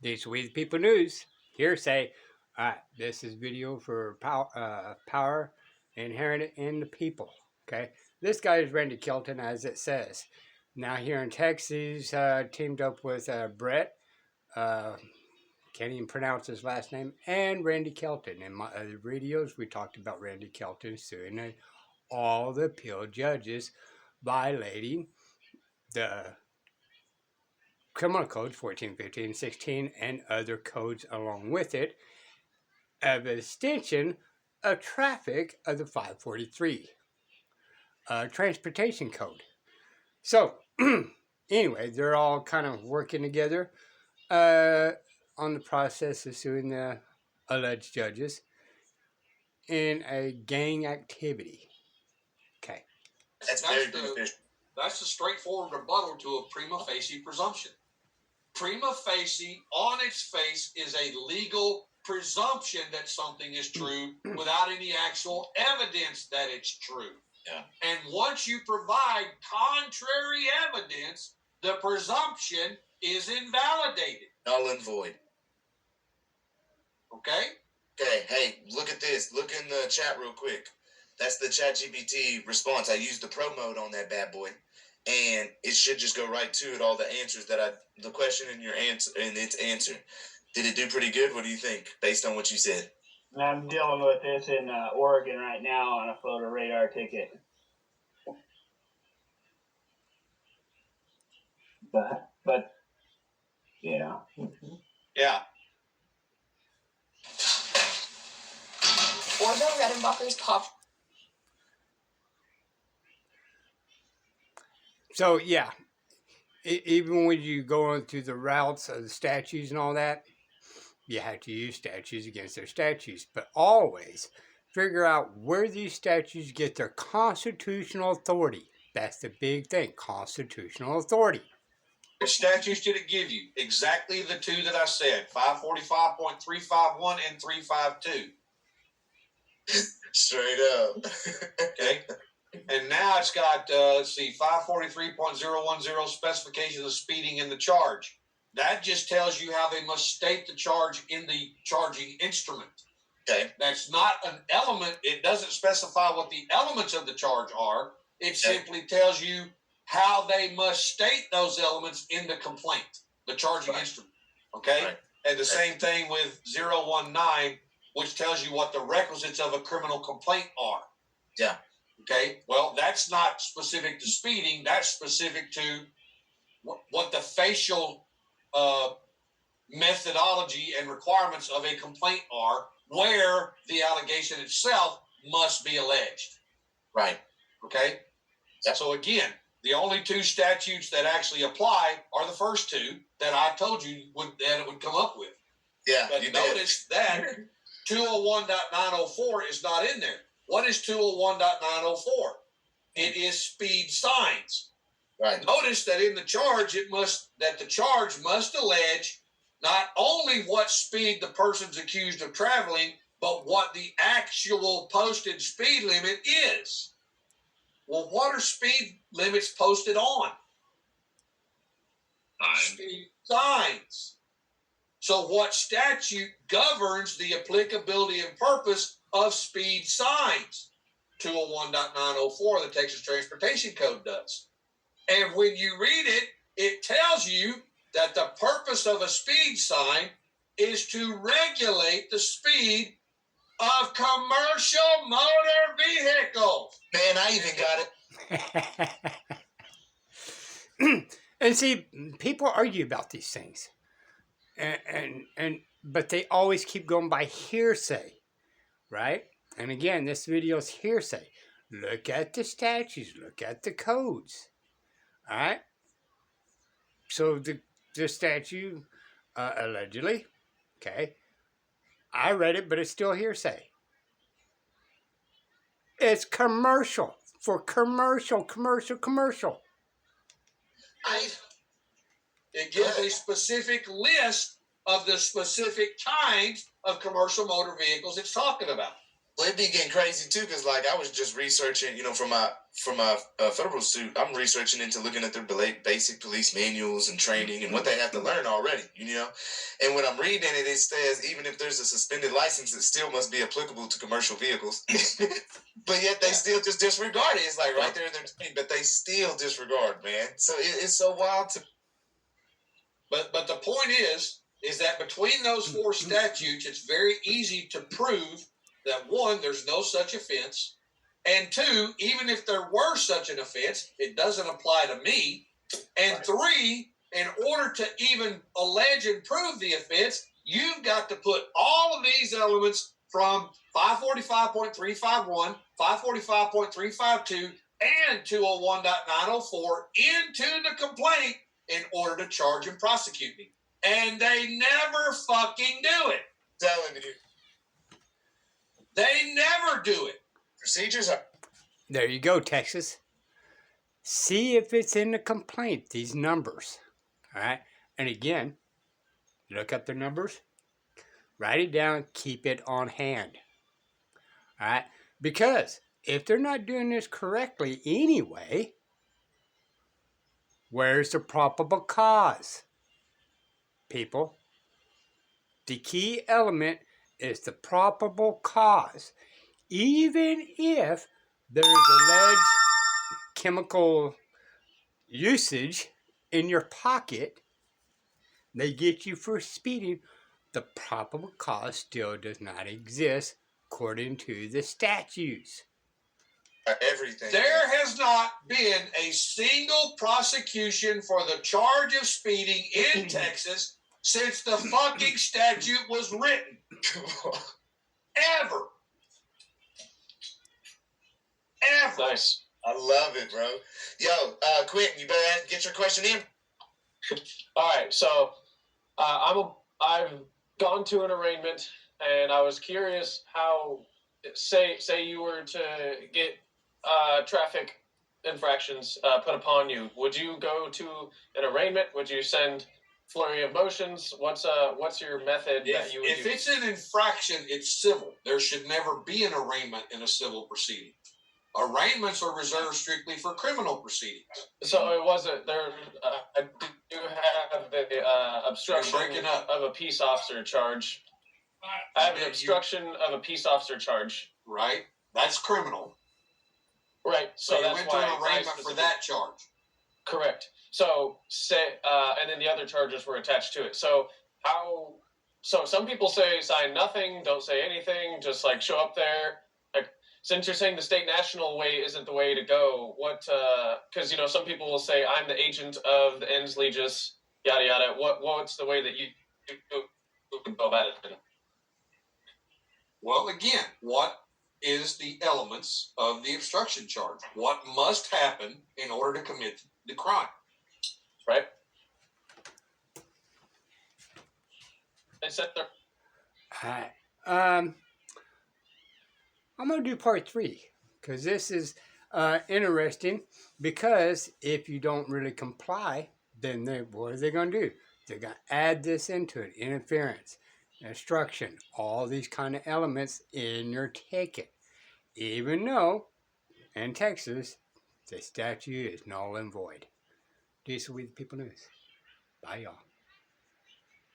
This We the People News. Hearsay. All right, this is video for power inherent in the people. Okay, this guy is Randy Kelton, as it says. Now here in Texas, teamed up with Brett. Can't even pronounce his last name, and Randy Kelton. In my other videos, we talked about Randy Kelton suing all the appeal judges, violating the criminal codes 14, 15, 16, and other codes along with it, of extension of traffic of the 543 transportation code. So, anyway, they're all kind of working together on the process of suing the alleged judges in a gang activity. Okay. That's a straightforward rebuttal to a prima facie presumption. Prima facie, on its face, is a legal presumption that something is true without any actual evidence that it's true. Yeah. And once you provide contrary evidence, the presumption is invalidated. Null and void. Okay? Okay, hey, look at this. Look in the chat real quick. That's the ChatGPT response. I used the pro mode on that bad boy, and it should just go right to it. All the answers the question and your answer and its answer. Did it do pretty good? What do you think, based on what you said? I'm dealing with this in Oregon right now on a photo radar ticket. But yeah. Yeah. Orville Redenbacher's pop. So, yeah, even when you go on through the routes of the statutes and all that, you have to use statutes against their statutes. But always figure out where these statutes get their constitutional authority. That's the big thing, constitutional authority. Which statutes did it give you? Exactly the two that I said, 545.351 and 352. Straight up. Okay. And now it's got, 543.010 specification of speeding in the charge. That just tells you how they must state the charge in the charging instrument. Okay. That's not an element. It doesn't specify what the elements of the charge are. It simply tells you how they must state those elements in the complaint, the charging instrument. Okay? Right. And the same thing with 019, which tells you what the requisites of a criminal complaint are. Yeah. Okay? Well, that's not specific to speeding. That's specific to what the facial methodology and requirements of a complaint are, where the allegation itself must be alleged. Right. Okay? Yeah. So again, the only two statutes that actually apply are the first two that I told you that it would come up with. Yeah. But notice that 201.904 is not in there. What is 201.904? It is speed signs. Right. Notice that in the charge, the charge must allege not only what speed the person's accused of traveling, but what the actual posted speed limit is. Well, what are speed limits posted on? Speed signs. So what statute governs the applicability and purpose of speed signs? 201.904, the Texas Transportation Code does. And when you read it, it tells you that the purpose of a speed sign is to regulate the speed of commercial motor vehicles. Man, I even got it. And see, people argue about these things. But they always keep going by hearsay, right? And again, this video is hearsay. Look at the statutes. Look at the codes. All right? So the statute, allegedly, okay, I read it, but it's still hearsay. It's commercial. For commercial. It gives a specific list of the specific kinds of commercial motor vehicles it's talking about. Well, it'd be getting crazy too, because like I was just researching, for my federal suit, I'm researching into looking at their basic police manuals and training and what they have to learn already, And when I'm reading it, it says even if there's a suspended license, it still must be applicable to commercial vehicles. But yet they still just disregard it. It's like right there in their training, but they still disregard, man. So it's so wild to. But the point is that between those four statutes, it's very easy to prove that one, there's no such offense, and two, even if there were such an offense, it doesn't apply to me, and three, in order to even allege and prove the offense, you've got to put all of these elements from 545.351, 545.352, and 201.904 into the complaint in order to charge and prosecute me. And they never fucking do it. Telling you. They never do it. Procedures are. There you go, Texas. See if it's in the complaint, these numbers. All right? And again, look up the numbers, write it down, keep it on hand. All right? Because if they're not doing this correctly anyway, where's the probable cause? People, the key element is the probable cause. Even if there's alleged chemical usage in your pocket, they get you for speeding, the probable cause still does not exist according to the statutes. Everything. There has not been a single prosecution for the charge of speeding in Texas since the fucking statute was written. Ever. Ever. Nice. I love it, bro. Yo, Quentin, you better get your question in. All right, so I've gone to an arraignment, and I was curious how, say you were to get traffic infractions put upon you, would you go to an arraignment? Would you send flurry of motions? What's your method that you would If use? it's an infraction, it's civil. There should never be an arraignment in a civil proceeding. Arraignments are reserved strictly for criminal proceedings. So it wasn't there. I do have the obstruction breaking up. of a peace officer charge. I have an obstruction of a peace officer charge. Right? That's criminal. Right. So you that's went to why an arraignment for that charge. Correct. So and then the other charges were attached to it. So how? So some people say sign nothing, don't say anything, just like show up there. Like, since you're saying the state national way isn't the way to go, what? Because some people will say I'm the agent of the ens legis, yada yada. What's the way that you go about it? Well, again, what is the elements of the obstruction charge? What must happen in order to commit the crime? Right. They said there. Alright. I'm going to do part 3 because this is interesting, because if you don't really comply, then what are they going to do? They're going to add this into it: interference, obstruction, all these kind of elements in your ticket. Even though in Texas, the statute is null and void. This is We the People News. Bye, y'all.